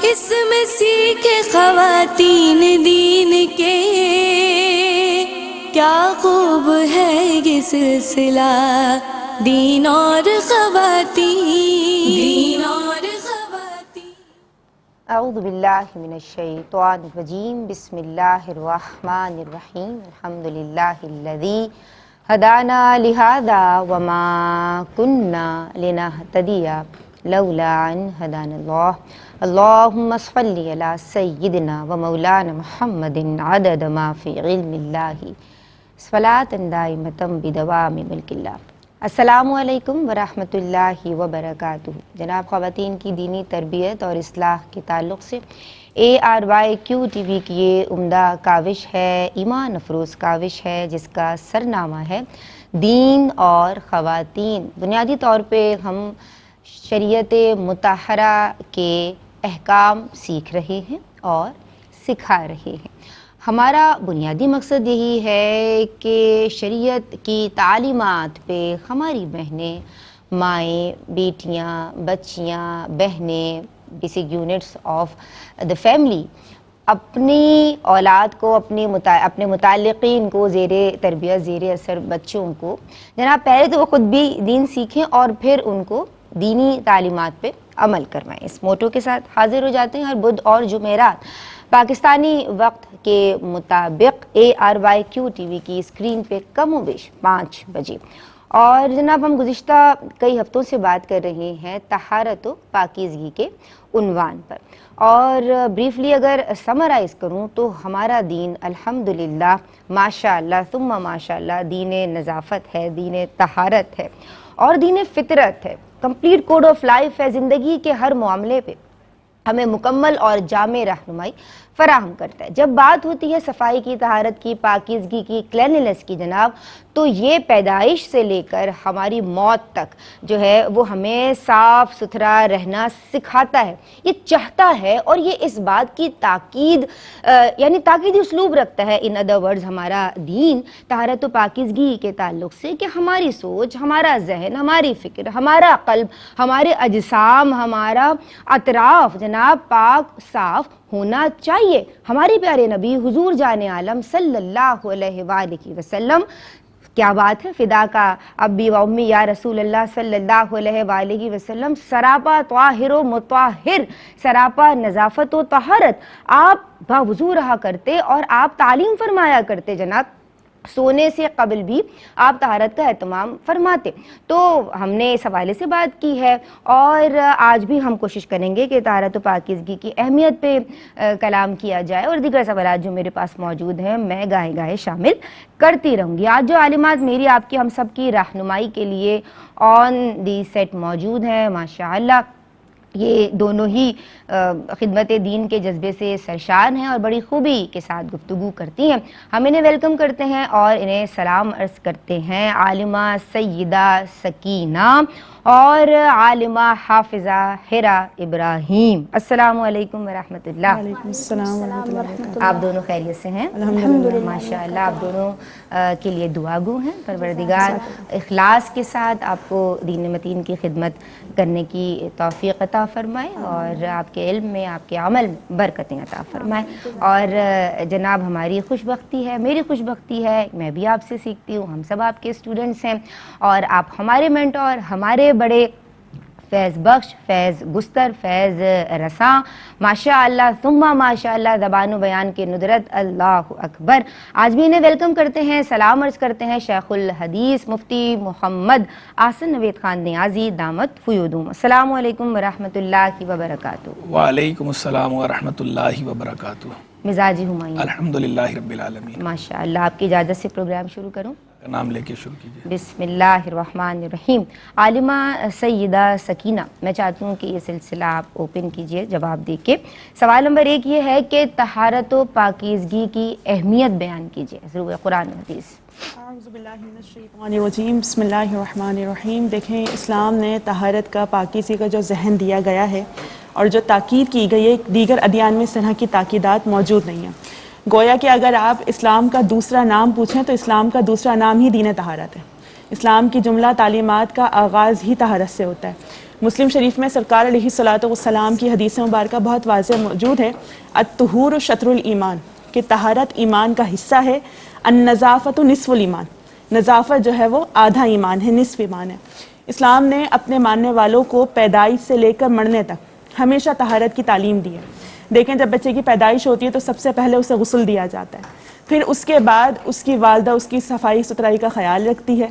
اس میں سیکھے خواتین دین کے، کیا خوب ہے یہ سلسلہ دین اور خواتین۔ اعوذ باللہ من الشیطان الرجیم، بسم اللہ الرحمن الرحیم، الحمدللہ الذی ہدانا لہذا وما کننا لنہتدی لولا ان ہدانا اللہ، اللہم صلی علی سیدنا و مولانا محمد عدد ما فی علم اللہ، صلاۃ دائمۃ بدوام ملک اللہ۔ السلام علیکم ورحمۃ اللہ وبرکاتہ۔ جناب، خواتین کی دینی تربیت اور اصلاح کے تعلق سے ARYQ TV کی یہ عمدہ کاوش ہے، ایمان افروز کاوش ہے، جس کا سرنامہ ہے دین اور خواتین۔ بنیادی طور پہ ہم شریعت مطہرہ کے احکام سیکھ رہے ہیں اور سکھا رہے ہیں۔ ہمارا بنیادی مقصد یہی ہے کہ شریعت کی تعلیمات پہ ہماری بہنیں، مائیں، بیٹیاں، بچیاں، بہنیں، basic units of the family اپنی اولاد کو، اپنے متعلقین کو، زیر تربیت، زیر اثر بچوں کو جناب پہلے تو وہ خود بھی دین سیکھیں اور پھر ان کو دینی تعلیمات پہ عمل کروائیں۔ اس موٹو کے ساتھ حاضر ہو جاتے ہیں ہر بدھ اور جمعرات پاکستانی وقت کے مطابق ARYQ TV کی اسکرین پہ کم و بیش 5 بجے۔ اور جناب، ہم گزشتہ کئی ہفتوں سے بات کر رہے ہیں طہارت و پاکیزگی کے عنوان پر، اور بریفلی اگر سمرائز کروں تو ہمارا دین الحمدللہ ماشاءاللہ ثم ماشاءاللہ دین نظافت ہے، دین طہارت ہے اور دین فطرت ہے، کمپلیٹ کوڈ آف لائف ہے۔ زندگی کے ہر معاملے پہ ہمیں مکمل اور جامع رہنمائی فراہم کرتا ہے۔ جب بات ہوتی ہے صفائی کی، طہارت کی، پاکیزگی کی، کلینلنس کی جناب، تو یہ پیدائش سے لے کر ہماری موت تک جو ہے وہ ہمیں صاف ستھرا رہنا سکھاتا ہے، یہ چاہتا ہے، اور یہ اس بات کی تاکید یعنی تاکیدی اسلوب رکھتا ہے، ان ادر ورڈز ہمارا دین طہارت و پاکیزگی کے تعلق سے، کہ ہماری سوچ، ہمارا ذہن، ہماری فکر، ہمارا قلب، ہمارے اجسام، ہمارا اطراف جناب پاک صاف ہونا چاہیے۔ ہمارے پیارے نبی حضور جان عالم صلی اللہ علیہ وآلہ وسلم، کیا بات ہے، فدا کا ابی و امی یا رسول اللہ صلی اللہ علیہ وآلہ وسلم، سراپا طاہر و مطہر، سراپا نظافت و طہارت آپ باوضو رہا کرتے، اور آپ تعلیم فرمایا کرتے جناب، سونے سے قبل بھی آپ طہارت کا اہتمام فرماتے۔ تو ہم نے اس حوالے سے بات کی ہے، اور آج بھی ہم کوشش کریں گے کہ طہارت و پاکیزگی کی اہمیت پہ کلام کیا جائے، اور دیگر سوالات جو میرے پاس موجود ہیں میں گاہے گاہے شامل کرتی رہوں گی۔ آج جو عالمات میری، آپ کی، ہم سب کی رہنمائی کے لیے آن دی سیٹ موجود ہیں ماشاءاللہ، یہ دونوں ہی خدمت دین کے جذبے سے سرشار ہیں اور بڑی خوبی کے ساتھ گفتگو کرتی ہیں۔ ہم انہیں ویلکم کرتے ہیں اور انہیں سلام عرض کرتے ہیں۔ عالمہ سیدہ سکینہ اور عالمہ حافظہ حرا ابراہیم، السلام علیکم ورحمۃ اللہ۔ وعلیکم السلام ورحمۃ اللہ وبرکاتہ۔ آپ دونوں خیریت سے ہیں؟ الحمدللہ ماشاءاللہ، آپ دونوں کے لیے دعا گو ہیں۔ پروردگار اخلاص کے ساتھ آپ کو دین متین کی خدمت کرنے کی توفیق عطا فرمائے، اور آپ کے علم میں، آپ کے عمل میں برکتیں عطا فرمائے۔ اور جناب، ہماری خوش بختی ہے، میری خوش بختی ہے، میں بھی آپ سے سیکھتی ہوں، ہم سب آپ کے اسٹوڈنٹس ہیں، اور آپ ہمارے مینٹور، ہمارے بڑے فیض بخش، فیض گستر، فیض رساں، ماشاءاللہ ثم ماشاءاللہ، زبان و بیان کے ندرت، اللہ اکبر۔ آج بھی انہیں ویلکم کرتے ہیں، سلام عرض کرتے ہیں شیخ الحدیث مفتی محمد احسن نوید خان نیازی دامت فیودوم۔ السلام علیکم ورحمۃ اللہ وبرکاتہ۔ وعلیکم السلام ورحمۃ اللہ وبرکاتہ۔ مزاجی ہمایوں؟ الحمدللہ رب العالمین۔ ماشاءاللہ، آپ کی اجازت سے پروگرام شروع کروں؟ نام لے کے شروع کیجیے۔ بسم اللہ الرحمن الرحیم۔ عالمہ سیدہ سکینہ، میں چاہتی ہوں کہ یہ سلسلہ آپ اوپن کیجئے جواب دے کے۔ سوال نمبر 1 یہ ہے کہ طہارت و پاکیزگی کی اہمیت بیان کیجئے، ضرور قرآن و حدیث۔ اعوذ باللہ من الشیطان الرجیم، بسم اللہ الرحمن الرحیم۔ دیکھیں، اسلام نے طہارت کا، پاکیزگی کا جو ذہن دیا گیا ہے اور جو تاکید کی گئی ہے، دیگر ادیان میں اس طرح کی تاکیدات موجود نہیں ہیں۔ گویا کہ اگر آپ اسلام کا دوسرا نام پوچھیں تو اسلام کا دوسرا نام ہی دین طہارت ہے۔ اسلام کی جملہ تعلیمات کا آغاز ہی طہارت سے ہوتا ہے۔ مسلم شریف میں سرکار علیہ الصلاۃ والسلام کی حدیث مبارکہ بہت واضح موجود ہے، الطہور شطر الایمان، کہ طہارت ایمان کا حصہ ہے، النظافت نصف الایمان، نظافت جو ہے وہ آدھا ایمان ہے، نصف ایمان ہے۔ اسلام نے اپنے ماننے والوں کو پیدائش سے لے کر مرنے تک ہمیشہ طہارت کی تعلیم دی ہے۔ دیکھیں جب بچے کی پیدائش ہوتی ہے تو سب سے پہلے اسے غسل دیا جاتا ہے، پھر اس کے بعد اس کی والدہ اس کی صفائی ستھرائی کا خیال رکھتی ہے،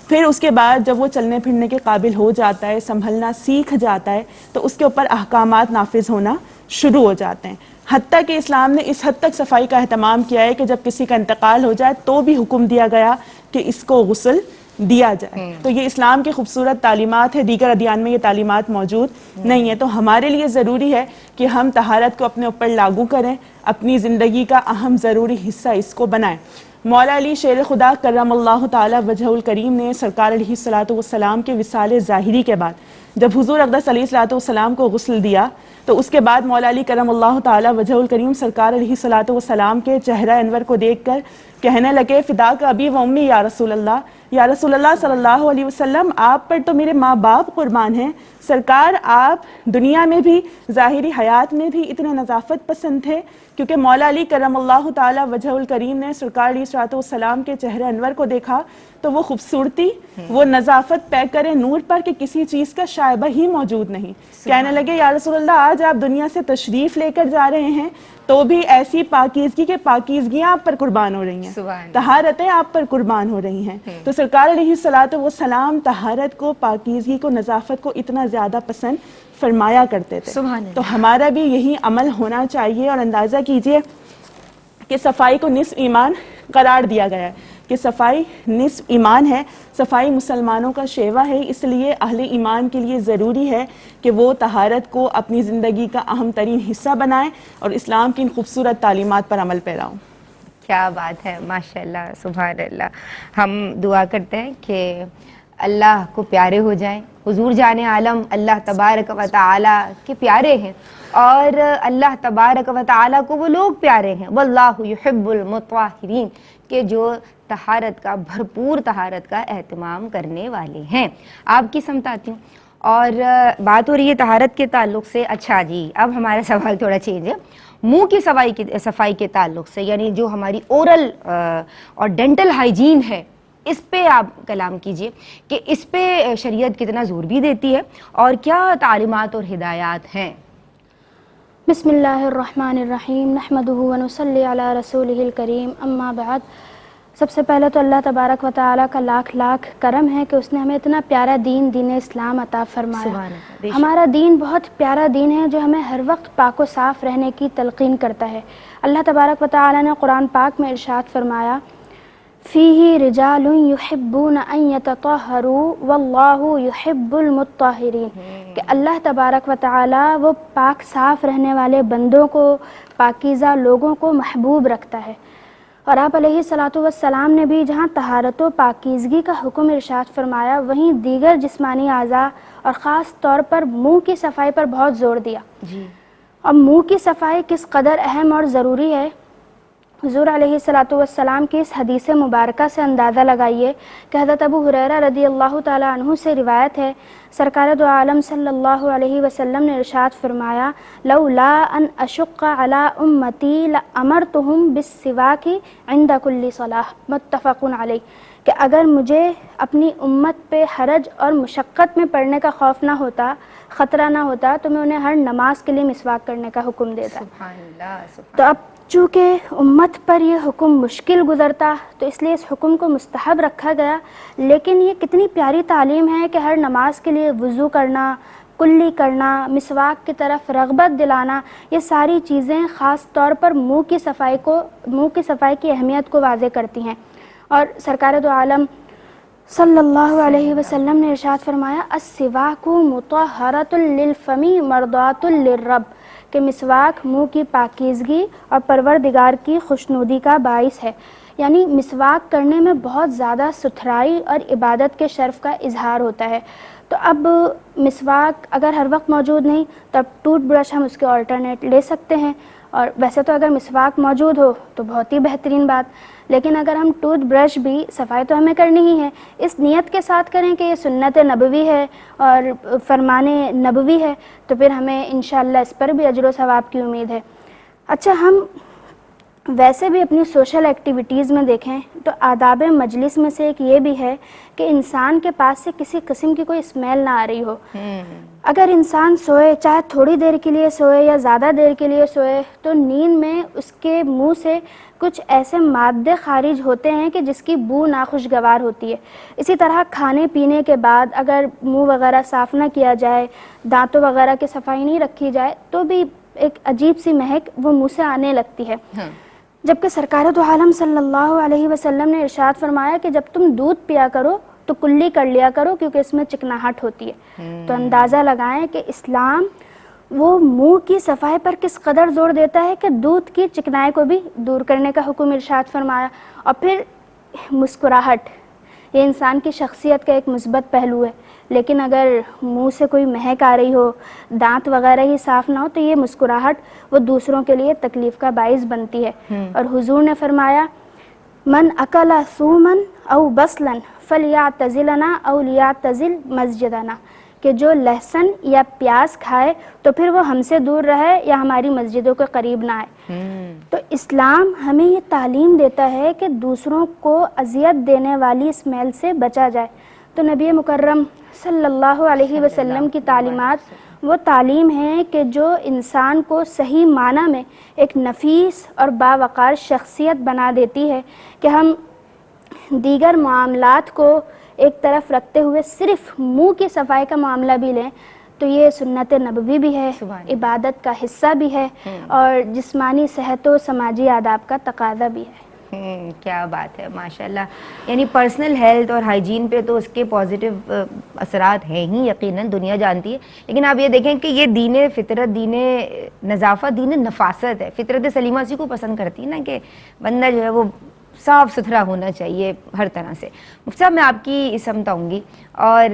پھر اس کے بعد جب وہ چلنے پھرنے کے قابل ہو جاتا ہے، سنبھلنا سیکھ جاتا ہے، تو اس کے اوپر احکامات نافذ ہونا شروع ہو جاتے ہیں۔ حتیٰ کہ اسلام نے اس حد تک صفائی کا اہتمام کیا ہے کہ جب کسی کا انتقال ہو جائے تو بھی حکم دیا گیا کہ اس کو غسل دیا جائے۔ تو یہ اسلام کی خوبصورت تعلیمات ہے، دیگر ادیان میں یہ تعلیمات موجود نہیں ہے۔ تو ہمارے لیے ضروری ہے کہ ہم طہارت کو اپنے اوپر لاگو کریں، اپنی زندگی کا اہم ضروری حصہ اس کو بنائیں۔ مولا علی شیر خدا کرم اللہ تعالی وجہ الکریم نے سرکار علیہ الصلاۃ والسلام کے وصال ظاہری کے بعد جب حضور اقدس علیہ الصلاۃ والسلام کو غسل دیا تو اس کے بعد مولا علی کرم اللہ تعالی وجہ الکریم سرکار علیہ الصلاۃ والسلام کے چہرہ انور کو دیکھ کر کہنے لگے، فدا کا ابی و امی یا رسول اللہ، یا رسول اللہ صلی اللہ علیہ وسلم، آپ پر تو میرے ماں باپ قربان ہیں۔ سرکار آپ دنیا میں بھی ظاہری حیات میں بھی اتنے نظافت پسند تھے، کیونکہ مولا علی کرم اللہ تعالی وجہ الکریم نے سرکار علیہ الصلوۃ والسلام کے چہرے انور کو دیکھا تو وہ خوبصورتی، وہ نظافت پیکر نور پر کہ کسی چیز کا شائبہ ہی موجود نہیں۔ کہنے لگے یا رسول اللہ آج آپ دنیا سے تشریف لے کر جا رہے ہیں تو بھی ایسی پاکیزگی کے پاکیزگیاں آپ پر قربان ہو رہی ہیں، طہارتیں آپ پر قربان ہو رہی ہیں۔ تو سرکار علیہ الصلوۃ والسلام طہارت کو، پاکیزگی کو، نظافت کو اتنا زیادہ پسند فرمایا کرتے تھے۔ تو ہمارا بھی یہی عمل ہونا چاہیے، اور اندازہ کیجئے کہ صفائی کو نصف ایمان قرار دیا گیا ہے، کہ صفائی نصف ایمان ہے، صفائی مسلمانوں کا شیوا ہے، اس لیے اہل ایمان کے لیے ضروری ہے کہ وہ طہارت کو اپنی زندگی کا اہم ترین حصہ بنائیں اور اسلام کی ان خوبصورت تعلیمات پر عمل پیرا ہوں۔ کیا بات ہے، ماشاءاللہ، سبحان اللہ۔ ہم دعا کرتے ہیں کہ اللہ کو پیارے ہو جائیں، حضور جان عالم اللہ تبارک و تعالی کے پیارے ہیں، اور اللہ تبارک و تعالی کو وہ لوگ پیارے ہیں، واللہ یحب المطہرین، کہ جو طہارت کا، بھرپور طہارت کا اہتمام کرنے والے ہیں۔ آپ کی سمت آتی ہوں، اور بات ہو رہی ہے طہارت کے تعلق سے۔ اچھا جی، اب ہمارا سوال تھوڑا چینج ہے، منہ کی صفائی کے تعلق سے، یعنی جو ہماری اورل اور ڈینٹل ہائیجین ہے، اس پہ آپ کلام کیجئے کہ اس پہ شریعت کتنا زور بھی دیتی ہے اور کیا تعلیمات اور ہدایات ہیں۔ بسم اللہ الرحمن الرحیم، نحمدہ ونصلی علی رسولہ الکریم، اما بعد۔ سب سے پہلے تو اللہ تبارک و تعالیٰ کا لاکھ لاکھ کرم ہے کہ اس نے ہمیں اتنا پیارا دین، دین اسلام عطا فرمایا۔ ہمارا دین بہت پیارا دین ہے جو ہمیں ہر وقت پاک و صاف رہنے کی تلقین کرتا ہے۔ اللہ تبارک و تعالیٰ نے قرآن پاک میں ارشاد فرمایا، فیہ رجال یحبون ان یتطہروا واللہ یحب المطہرین، کہ اللہ تبارک و تعالیٰ وہ پاک صاف رہنے والے بندوں کو، پاکیزہ لوگوں کو محبوب رکھتا ہے۔ اور آپ علیہ الصلاۃ والسلام نے بھی جہاں طہارت و پاکیزگی کا حکم ارشاد فرمایا، وہیں دیگر جسمانی اعضاء اور خاص طور پر منہ کی صفائی پر بہت زور دیا۔ اور منہ کی صفائی کس قدر اہم اور ضروری ہے، حضور علیہ الصلاۃ والسلام کی اس حدیث مبارکہ سے اندازہ لگائیے کہ حضرت ابو ہریرہ رضی اللہ تعالیٰ عنہ سے روایت ہے، سرکار دو عالم صلی اللہ علیہ وسلم نے ارشاد فرمایا، لولا ان اشق علی امتی لامرتہم بالسواک عند کل صلاۃ، متفق علیہ، کہ اگر مجھے اپنی امت پہ حرج اور مشقت میں پڑنے کا خوف نہ ہوتا، خطرہ نہ ہوتا، تو میں انہیں ہر نماز کے لیے مسواک کرنے کا حکم دیتا۔ تو اب چونکہ امت پر یہ حکم مشکل گزرتا تو اس لیے اس حکم کو مستحب رکھا گیا، لیکن یہ کتنی پیاری تعلیم ہے کہ ہر نماز کے لیے وضو کرنا، کلی کرنا، مسواک کی طرف رغبت دلانا، یہ ساری چیزیں خاص طور پر منہ کی صفائی کی اہمیت کو واضح کرتی ہیں۔ اور سرکار دو عالم صلی اللہ علیہ وسلم نے ارشاد فرمایا، السواک مطہرۃ للفم مرضات للرب، کہ مسواک منہ کی پاکیزگی اور پروردگار کی خوشنودی کا باعث ہے، یعنی مسواک کرنے میں بہت زیادہ ستھرائی اور عبادت کے شرف کا اظہار ہوتا ہے۔ تو اب مسواک اگر ہر وقت موجود نہیں تو اب ٹوتھ برش ہم اس کے آلٹرنیٹ لے سکتے ہیں، اور ویسے تو اگر مسواک موجود ہو تو بہت ہی بہترین بات، لیکن اگر ہم ٹوتھ برش بھی صفائی تو ہمیں کرنی ہی ہے، اس نیت کے ساتھ کریں کہ یہ سنت نبوی ہے اور فرمان نبوی ہے، تو پھر ہمیں انشاءاللہ اس پر بھی اجر و ثواب کی امید ہے۔ اچھا، ہم ویسے بھی اپنی سوشل ایکٹیویٹیز میں دیکھیں تو آداب مجلس میں سے ایک یہ بھی ہے کہ انسان کے پاس سے کسی قسم کی کوئی اسمیل نہ آ رہی ہو۔ اگر انسان سوئے، چاہے تھوڑی دیر کے لیے سوئے یا زیادہ دیر کے لیے سوئے، تو نیند میں اس کے منہ سے کچھ ایسے مادے خارج ہوتے ہیں کہ جس کی بو ناخوشگوار ہوتی ہے۔ اسی طرح کھانے پینے کے بعد اگر منہ وغیرہ صاف نہ کیا جائے، دانتوں وغیرہ کی صفائی نہیں رکھی جائے، تو بھی ایک عجیب سی مہک وہ منہ سے آنے لگتی ہے۔ جبکہ سرکار دو عالم صلی اللہ علیہ وسلم نے ارشاد فرمایا کہ جب تم دودھ پیا کرو تو کلی کر لیا کرو، کیونکہ اس میں چکناہٹ ہوتی ہے۔ تو اندازہ لگائیں کہ اسلام وہ منہ کی صفائی پر کس قدر زور دیتا ہے کہ دودھ کی چکنائی کو بھی دور کرنے کا حکم ارشاد فرمایا۔ اور پھر مسکراہٹ، یہ انسان کی شخصیت کا ایک مثبت پہلو ہے، لیکن اگر منہ سے کوئی مہک آ رہی ہو، دانت وغیرہ ہی صاف نہ ہو، تو یہ مسکراہٹ وہ دوسروں کے لیے تکلیف کا باعث بنتی ہے۔ اور حضور نے فرمایا من اکل ثوما او بصلا فلیعتزلنا او لیعتزل مسجدنا، کہ جو لہسن یا پیاز کھائے تو پھر وہ ہم سے دور رہے یا ہماری مسجدوں کے قریب نہ آئے۔ تو اسلام ہمیں یہ تعلیم دیتا ہے کہ دوسروں کو اذیت دینے والی اسمیل سے بچا جائے۔ تو نبی مکرم صلی اللہ علیہ وسلم کی تعلیمات وہ تعلیم ہے کہ جو انسان کو صحیح معنی میں ایک نفیس اور باوقار شخصیت بنا دیتی ہے، کہ ہم دیگر معاملات کو ایک طرف رکھتے ہوئے صرف منہ کی صفائی کا معاملہ بھی لیں، تو یہ سنت نبوی بھی ہے، عبادت کا حصہ بھی ہے، اور جسمانی صحت و سماجی آداب کا تقاضا بھی ہے۔ کیا بات ہے، ماشاءاللہ۔ یعنی پرسنل ہیلتھ اور ہائیجین پہ تو اس کے پازیٹیو اثرات ہیں ہی، یقیناً دنیا جانتی ہے، لیکن آپ یہ دیکھیں کہ یہ دین فطرت، دین نظافت، دین نفاست ہے۔ فطرت سلیمہ اسی کو پسند کرتی ہے نا کہ بندہ جو ہے وہ صاف ستھرا ہونا چاہیے ہر طرح سے۔ مفتی صاحب، میں آپ کی سمت آؤں گی، اور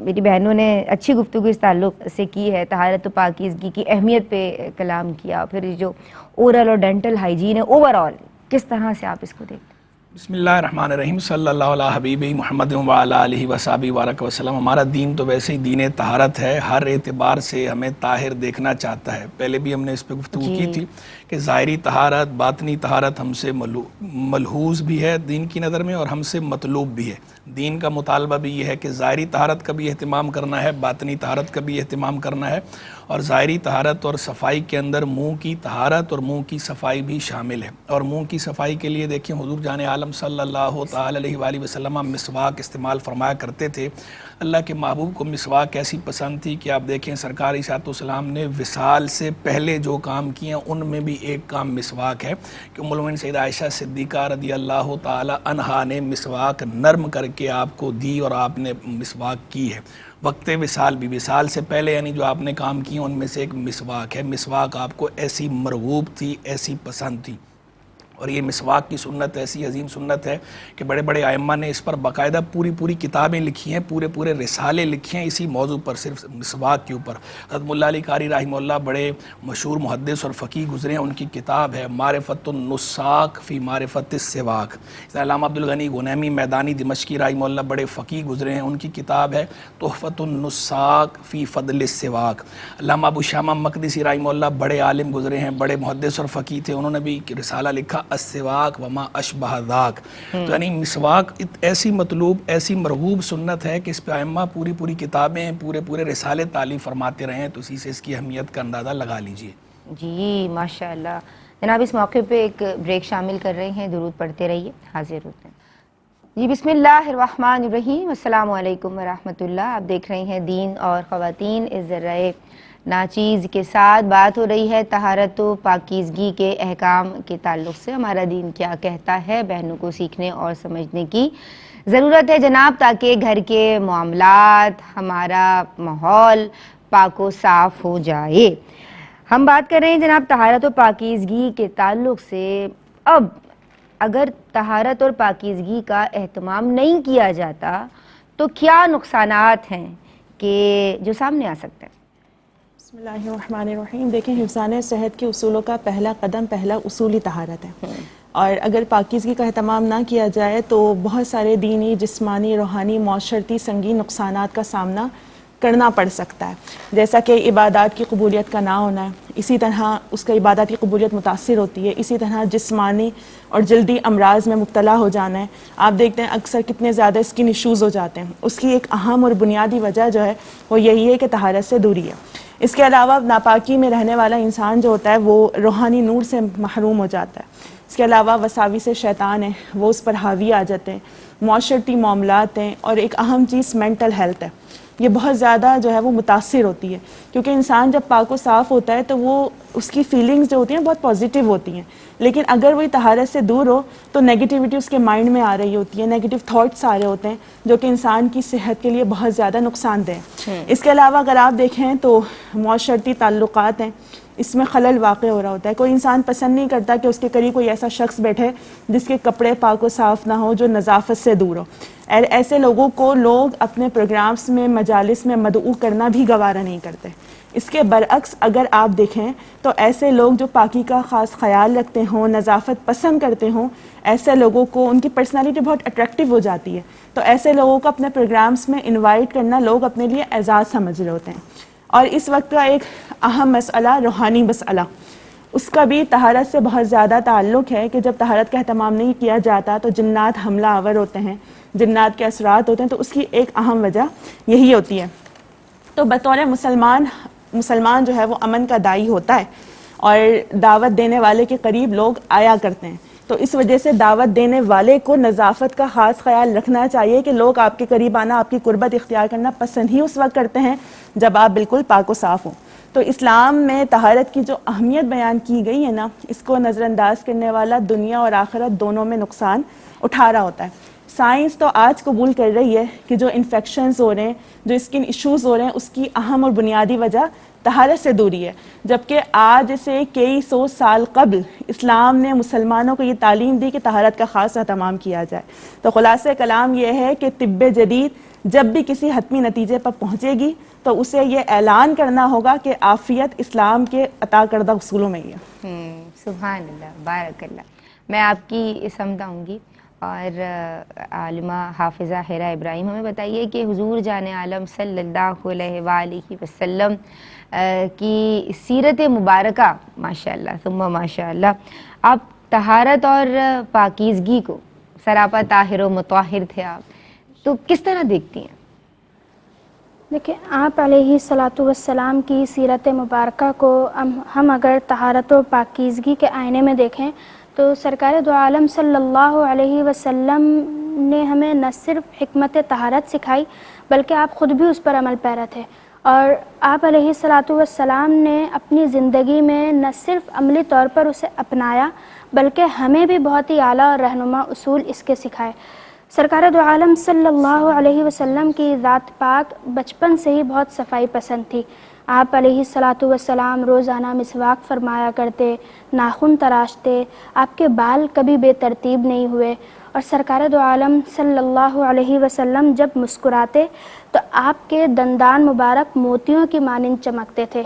میری بہنوں نے اچھی گفتگو اس تعلق سے کی ہے، طہارت و پاکیزگی کی اہمیت پہ کلام کیا، پھر جو اورل اور ڈینٹل ہائیجین ہے اوور آل، کس طرح سے آپ اس کو دیکھتے ہیں؟ بسم اللہ الرحمن الرحیم، صلی اللہ علیہ حبیب محمد وعلی آلہ وصحبہ وبارک وسلم۔ ہمارا دین تو ویسے ہی دین طہارت ہے، ہر اعتبار سے ہمیں طاہر دیکھنا چاہتا ہے۔ پہلے بھی ہم نے اس پہ گفتگو کی تھی کہ ظاہری طہارت، باطنی طہارت ہم سے ملحوظ بھی ہے دین کی نظر میں، اور ہم سے مطلوب بھی ہے۔ دین کا مطالبہ بھی یہ ہے کہ ظاہری طہارت کا بھی اہتمام کرنا ہے، باطنی طہارت کا بھی اہتمام کرنا ہے، اور ظاہری طہارت اور صفائی کے اندر منہ کی طہارت اور منہ کی صفائی بھی شامل ہے۔ اور منہ کی صفائی کے لیے دیکھیں حضور جان عالم صلی اللہ تعالی علیہ وآلہ وسلم مسواک استعمال فرمایا کرتے تھے۔ اللہ کے محبوب کو مسواک ایسی پسند تھی کہ آپ دیکھیں سرکار علیہ السلام نے وصال سے پہلے جو کام کیے ہیں ان میں بھی ایک کام مسواک ہے، کہ ام المؤمنین سیدہ عائشہ صدیقہ رضی اللہ تعالی عنہا نے مسواک نرم کر کے آپ کو دی اور آپ نے مسواک کی ہے۔ وقت وصال بھی، وصال سے پہلے یعنی جو آپ نے کام کیے ان میں سے ایک مسواک ہے۔ مسواک آپ کو ایسی مرغوب تھی، ایسی پسند تھی، اور یہ مسواک کی سنت ایسی عظیم سنت ہے کہ بڑے بڑے ائمہ نے اس پر باقاعدہ پوری کتابیں لکھی ہیں، پورے رسالے لکھے ہیں اسی موضوع پر، صرف مسواک کے اوپر۔ حضرت مولا علی قاری رحمہ اللہ بڑے مشہور محدث اور فقیہ گزرے ہیں، ان کی کتاب ہے معرفت النساک فی معرفت السواک۔ علامہ عبدالغنی غنیمی میدانی دمشقی رحمہ اللہ بڑے فقیہ گزرے ہیں، ان کی کتاب ہے تحفۃ النساک فی فضل السواک۔ علامہ ابو شامہ مقدسی رحمہ اللہ بڑے عالم گزرے ہیں، بڑے محدث اور فقیہ تھے، انہوں نے بھی رسالہ لکھا السواک وما اشبہ ذاک۔ تو یعنی مسواک ایسی مطلوب، ایسی مرغوب سنت ہے کہ اس پہ ائمہ پوری کتابیں، پورے رسالے تعلیف فرماتے رہے ہیں، تو اسی سے اس کی اہمیت کا اندازہ لگا لیجئے۔ جی ماشاءاللہ جناب، اس موقع پہ ایک بریک شامل کر رہے ہیں، درود پڑھتے رہیے، حاضر ہوتے ہیں۔ جی بسم اللہ الرحمن الرحیم، السلام علیکم ورحمۃ اللہ۔ آپ دیکھ رہے ہیں دین اور خواتین، اس ذرائع ناچیز کے ساتھ بات ہو رہی ہے طہارت و پاکیزگی کے احکام کے تعلق سے۔ ہمارا دین کیا کہتا ہے، بہنوں کو سیکھنے اور سمجھنے کی ضرورت ہے جناب، تاکہ گھر کے معاملات، ہمارا ماحول پاک و صاف ہو جائے۔ ہم بات کر رہے ہیں جناب طہارت و پاکیزگی کے تعلق سے۔ اب اگر طہارت اور پاکیزگی کا اہتمام نہیں کیا جاتا تو کیا نقصانات ہیں کہ جو سامنے آ سکتے ہیں؟ بسم اللہ الرحمن الرحیم. دیکھیں حفظان صحت کے اصولوں کا پہلا قدم پہلا اصولی طہارت ہے، اور اگر پاکیزگی کا اہتمام نہ کیا جائے تو بہت سارے دینی، جسمانی، روحانی، معاشرتی سنگین نقصانات کا سامنا کرنا پڑ سکتا ہے، جیسا کہ عبادات کی قبولیت کا نہ ہونا ہے، اسی طرح اس کا عبادات کی قبولیت متاثر ہوتی ہے، اسی طرح جسمانی اور جلدی امراض میں مبتلا ہو جانا ہے. آپ دیکھتے ہیں اکثر کتنے زیادہ اسکن ایشوز ہو جاتے ہیں. اس کی ایک اہم اور بنیادی وجہ جو ہے وہ یہی ہے کہ طہارت سے دوری ہے. اس کے علاوہ ناپاکی میں رہنے والا انسان جو ہوتا ہے وہ روحانی نور سے محروم ہو جاتا ہے. اس کے علاوہ وساوی سے شیطان ہیں، وہ اس پر حاوی آ جاتے ہیں، معاشرتی معاملات ہیں، اور ایک اہم چیز مینٹل ہیلتھ ہے. یہ بہت زیادہ جو ہے وہ متاثر ہوتی ہے، کیونکہ انسان جب پاک و صاف ہوتا ہے تو وہ اس کی فیلنگز جو ہوتی ہیں بہت پازیٹیو ہوتی ہیں، لیکن اگر وہی طہارت سے دور ہو تو نیگیٹیوٹی اس کے مائنڈ میں آ رہی ہوتی ہے، نیگیٹیو تھاٹس آ رہے ہوتے ہیں جو کہ انسان کی صحت کے لیے بہت زیادہ نقصان دہ ہیں. اس کے علاوہ اگر آپ دیکھیں تو معاشرتی تعلقات ہیں، اس میں خلل واقع ہو رہا ہوتا ہے. کوئی انسان پسند نہیں کرتا کہ اس کے قریب کوئی ایسا شخص بیٹھے جس کے کپڑے پاک و صاف نہ ہو، جو نظافت سے دور ہو. ایسے لوگوں کو لوگ اپنے پروگرامز میں، مجالس میں مدعو کرنا بھی گوارا نہیں کرتے. اس کے برعکس اگر آپ دیکھیں تو ایسے لوگ جو پاکی کا خاص خیال رکھتے ہوں، نظافت پسند کرتے ہوں، ایسے لوگوں کو ان کی پرسنالٹی بہت اٹریکٹیو ہو جاتی ہے، تو ایسے لوگوں کو اپنے پروگرامز میں انوائٹ کرنا لوگ اپنے لیے اعزاز سمجھ رہے ہوتے ہیں. اور اس وقت کا ایک اہم مسئلہ روحانی مسئلہ، اس کا بھی طہارت سے بہت زیادہ تعلق ہے کہ جب طہارت کا اہتمام نہیں کیا جاتا تو جنات حملہ آور ہوتے ہیں، جنات کے اثرات ہوتے ہیں. تو اس کی ایک اہم وجہ یہی ہوتی ہے. تو بطور مسلمان جو ہے وہ امن کا داعی ہوتا ہے اور دعوت دینے والے کے قریب لوگ آیا کرتے ہیں. تو اس وجہ سے دعوت دینے والے کو نظافت کا خاص خیال رکھنا چاہیے کہ لوگ آپ کے قریب آنا، آپ کی قربت اختیار کرنا پسند ہی اس وقت کرتے ہیں جب آپ بالکل پاک و صاف ہوں. تو اسلام میں طہارت کی جو اہمیت بیان کی گئی ہے نا، اس کو نظر انداز کرنے والا دنیا اور آخرت دونوں میں نقصان اٹھا رہا ہوتا ہے. سائنس تو آج قبول کر رہی ہے کہ جو انفیکشنز ہو رہے ہیں، جو اسکن ایشوز ہو رہے ہیں، اس کی اہم اور بنیادی وجہ طہارت سے دوری ہے. جبکہ آج سے کئی سو سال قبل اسلام نے مسلمانوں کو یہ تعلیم دی کہ طہارت کا خاص اہتمام کیا جائے. تو خلاصہ کلام یہ ہے کہ طب جدید جب بھی کسی حتمی نتیجے پر پہنچے گی تو اسے یہ اعلان کرنا ہوگا کہ عافیت اسلام کے عطا کردہ اصولوں میں ہی ہے. سبحان اللہ، بارک اللہ. میں آپ کی سمجھ آؤں گی. اور عالمہ حافظہ حیرہ ابراہیم، ہمیں بتائیے کہ حضور جان عالم صلی اللہ علیہ وآلہ وسلم کی سیرت مبارکہ، ماشاء اللہ ثم ماشاء اللہ، آپ طہارت اور پاکیزگی کو، سراپا طاہر و مطہر تھے آپ، تو کس طرح دیکھتی ہیں؟ دیکھیں، آپ علیہ الصلاۃ والسلام کی سیرت مبارکہ کو ہم اگر طہارت و پاکیزگی کے آئینے میں دیکھیں تو سرکار دو عالم صلی اللہ علیہ وسلم نے ہمیں نہ صرف حکمت طہارت سکھائی بلکہ آپ خود بھی اس پر عمل پیرا تھے. اور آپ علیہ الصلاۃ والسلام نے اپنی زندگی میں نہ صرف عملی طور پر اسے اپنایا بلکہ ہمیں بھی بہت ہی اعلیٰ اور رہنما اصول اس کے سکھائے. سرکار دو عالم صلی اللہ علیہ وسلم کی ذات پاک بچپن سے ہی بہت صفائی پسند تھی. آپ علیہ الصلاۃ والسلام روزانہ مسواک فرمایا کرتے، ناخن تراشتے، آپ کے بال کبھی بے ترتیب نہیں ہوئے. اور سرکار دو عالم صلی اللہ علیہ وسلم جب مسکراتے تو آپ کے دندان مبارک موتیوں کی مانند چمکتے تھے.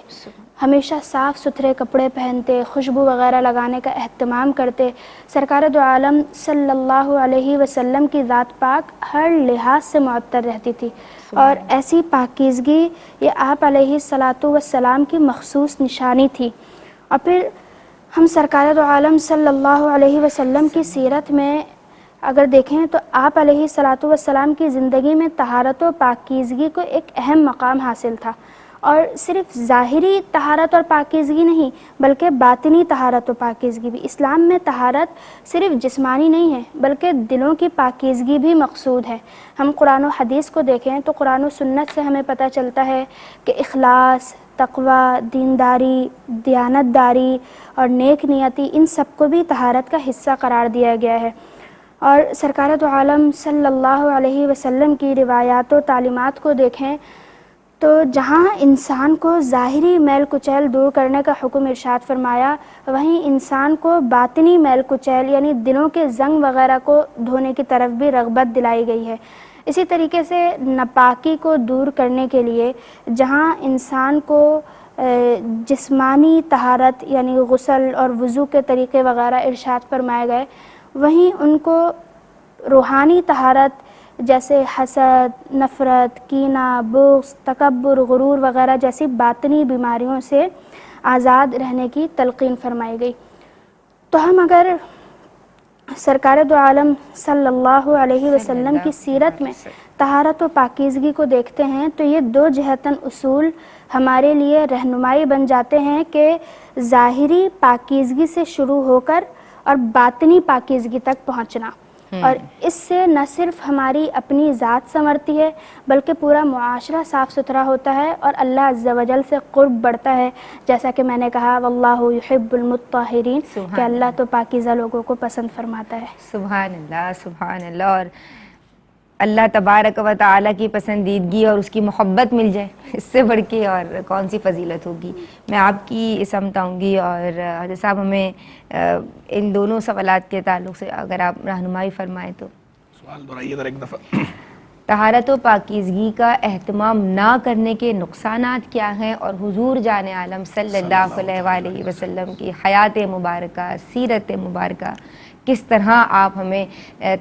ہمیشہ صاف ستھرے کپڑے پہنتے، خوشبو وغیرہ لگانے کا اہتمام کرتے. سرکار دو عالم صلی اللہ علیہ وسلم کی ذات پاک ہر لحاظ سے معطر رہتی تھی، اور ایسی پاکیزگی یہ آپ علیہ الصلاۃ والسلام کی مخصوص نشانی تھی. اور پھر ہم سرکار دو عالم صلی اللہ علیہ وسلم کی سیرت میں اگر دیکھیں تو آپ علیہ الصلاۃ والسلام کی زندگی میں طہارت و پاکیزگی کو ایک اہم مقام حاصل تھا. اور صرف ظاہری طہارت اور پاکیزگی نہیں بلکہ باطنی طہارت و پاکیزگی بھی. اسلام میں طہارت صرف جسمانی نہیں ہے بلکہ دلوں کی پاکیزگی بھی مقصود ہے. ہم قرآن و حدیث کو دیکھیں تو قرآن و سنت سے ہمیں پتہ چلتا ہے کہ اخلاص، تقوی، دینداری، دیانتداری اور نیک نیتی، ان سب کو بھی طہارت کا حصہ قرار دیا گیا ہے. اور سرکار دو عالم صلی اللہ علیہ وسلم کی روایات و تعلیمات کو دیکھیں تو جہاں انسان کو ظاہری میل کچیل دور کرنے کا حکم ارشاد فرمایا، وہیں انسان کو باطنی میل کچیل یعنی دلوں کے زنگ وغیرہ کو دھونے کی طرف بھی رغبت دلائی گئی ہے. اسی طریقے سے ناپاکی کو دور کرنے کے لیے جہاں انسان کو جسمانی طہارت یعنی غسل اور وضو کے طریقے وغیرہ ارشاد فرمائے گئے، وہیں ان کو روحانی طہارت جیسے حسد، نفرت، کینہ، بغض، تکبر، غرور وغیرہ جیسی باطنی بیماریوں سے آزاد رہنے کی تلقین فرمائی گئی۔ تو ہم اگر سرکار دو عالم صلی اللہ علیہ وسلم کی سیرت میں طہارت و پاکیزگی کو دیکھتے ہیں تو یہ دو جہتاً اصول ہمارے لیے رہنمائی بن جاتے ہیں کہ ظاہری پاکیزگی سے شروع ہو کر اور باطنی پاکیزگی تک پہنچنا، اور اس سے نہ صرف ہماری اپنی ذات سنورتی ہے بلکہ پورا معاشرہ صاف ستھرا ہوتا ہے اور اللہ عز و جل سے قرب بڑھتا ہے، جیسا کہ میں نے کہا واللہ یحب المطہرین کہ اللہ تو پاکیزہ لوگوں کو پسند فرماتا ہے۔ سبحان اللہ، سبحان اللہ۔ اور اللہ تبارک و تعالیٰ کی پسندیدگی اور اس کی محبت مل جائے، اس سے بڑھ کے اور کون سی فضیلت ہوگی۔ میں آپ کی سمت آؤں گی اور حضرت صاحب ہمیں ان دونوں سوالات کے تعلق سے اگر آپ رہنمائی فرمائیں تو۔ سوال دہرائیے ذرا ایک دفعہ۔ طہارت و پاکیزگی کا اہتمام نہ کرنے کے نقصانات کیا ہیں، اور حضور جان عالم صلی اللہ علیہ وآلہ وسلم کی حیات مبارکہ، سیرت مبارکہ، کس طرح آپ ہمیں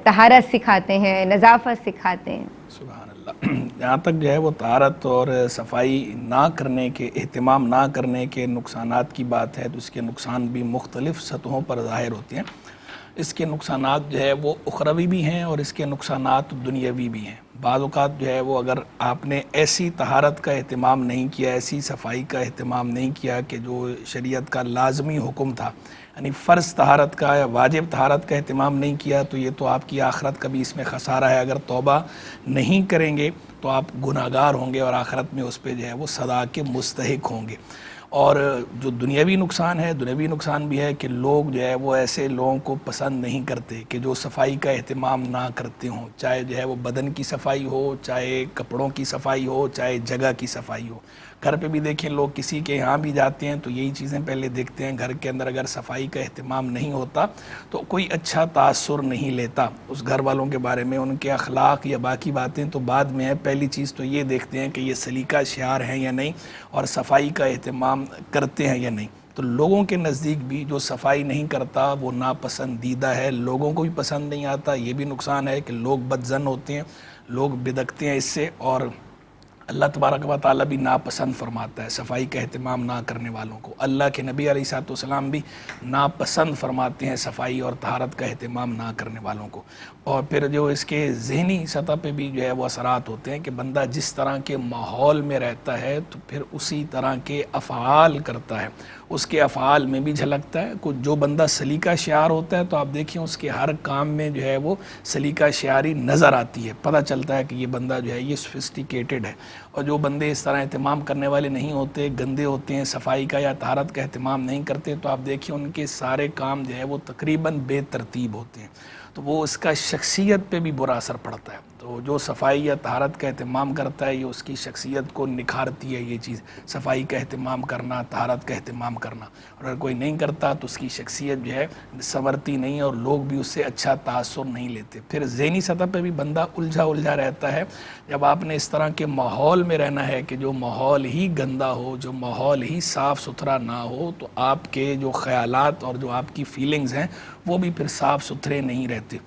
طہارت سکھاتے ہیں، نظافت سکھاتے ہیں۔ سبحان اللہ۔ جہاں تک جو ہے وہ طہارت اور صفائی نہ کرنے کے، اہتمام نہ کرنے کے نقصانات کی بات ہے تو اس کے نقصان بھی مختلف سطحوں پر ظاہر ہوتے ہیں۔ اس کے نقصانات جو ہے وہ اخروی بھی ہیں اور اس کے نقصانات دنیاوی بھی ہیں۔ بعض اوقات جو ہے وہ اگر آپ نے ایسی طہارت کا اہتمام نہیں کیا، ایسی صفائی کا اہتمام نہیں کیا کہ جو شریعت کا لازمی حکم تھا، یعنی فرض طہارت کا یا واجب طہارت کا اہتمام نہیں کیا، تو یہ تو آپ کی آخرت کا بھی اس میں خسارہ ہے۔ اگر توبہ نہیں کریں گے تو آپ گناہگار ہوں گے اور آخرت میں اس پہ جو ہے وہ سزا کے مستحق ہوں گے۔ اور جو دنیاوی نقصان ہے، دنیاوی نقصان بھی ہے کہ لوگ جو ہے وہ ایسے لوگوں کو پسند نہیں کرتے کہ جو صفائی کا اہتمام نہ کرتے ہوں، چاہے جو ہے وہ بدن کی صفائی ہو، چاہے کپڑوں کی صفائی ہو، چاہے جگہ کی صفائی ہو۔ گھر پہ بھی دیکھیں، لوگ کسی کے یہاں بھی جاتے ہیں تو یہی چیزیں پہلے دیکھتے ہیں۔ گھر کے اندر اگر صفائی کا اہتمام نہیں ہوتا تو کوئی اچھا تاثر نہیں لیتا اس گھر والوں کے بارے میں، ان کے اخلاق یا باقی باتیں تو بعد میں ہے۔ پہلی چیز تو یہ دیکھتے ہیں کہ یہ سلیقہ شعار ہیں یا نہیں، اور صفائی کا اہتمام کرتے ہیں یا نہیں۔ تو لوگوں کے نزدیک بھی جو صفائی نہیں کرتا وہ ناپسندیدہ ہے، لوگوں کو بھی پسند نہیں آتا۔ یہ بھی نقصان ہے کہ لوگ بدظن ہوتے ہیں، لوگ بدکتے ہیں اس سے، اور اللہ تبارک و تعالیٰ بھی ناپسند فرماتا ہے صفائی کا اہتمام نہ کرنے والوں کو۔ اللہ کے نبی علیہ الصلوۃ والسلام بھی ناپسند فرماتے ہیں صفائی اور طہارت کا اہتمام نہ کرنے والوں کو۔ اور پھر جو اس کے ذہنی سطح پہ بھی جو ہے وہ اثرات ہوتے ہیں کہ بندہ جس طرح کے ماحول میں رہتا ہے تو پھر اسی طرح کے افعال کرتا ہے، اس کے افعال میں بھی جھلکتا ہے۔ کچھ جو بندہ سلیقہ شعار ہوتا ہے تو آپ دیکھیں اس کے ہر کام میں جو ہے وہ سلیقہ شعاری نظر آتی ہے، پتہ چلتا ہے کہ یہ بندہ جو ہے یہ سوفسٹیکیٹڈ ہے۔ اور جو بندے اس طرح اہتمام کرنے والے نہیں ہوتے، گندے ہوتے ہیں، صفائی کا یا طہارت کا اہتمام نہیں کرتے، تو آپ دیکھیں ان کے سارے کام جو ہے وہ تقریباً بے ترتیب ہوتے ہیں، تو وہ اس کا شخصیت پہ بھی برا اثر پڑتا ہے۔ تو جو صفائی یا طہارت کا اہتمام کرتا ہے یہ اس کی شخصیت کو نکھارتی ہے، یہ چیز صفائی کا اہتمام کرنا، طہارت کا اہتمام کرنا۔ اور اگر کوئی نہیں کرتا تو اس کی شخصیت جو ہے سنورتی نہیں اور لوگ بھی اس سے اچھا تاثر نہیں لیتے۔ پھر ذہنی سطح پہ بھی بندہ الجھا رہتا ہے۔ جب آپ نے اس طرح کے ماحول میں رہنا ہے کہ جو ماحول ہی گندا ہو، جو ماحول ہی صاف ستھرا نہ ہو، تو آپ کے جو خیالات اور جو آپ کی فیلنگز ہیں وہ بھی پھر صاف ستھرے نہیں رہتے۔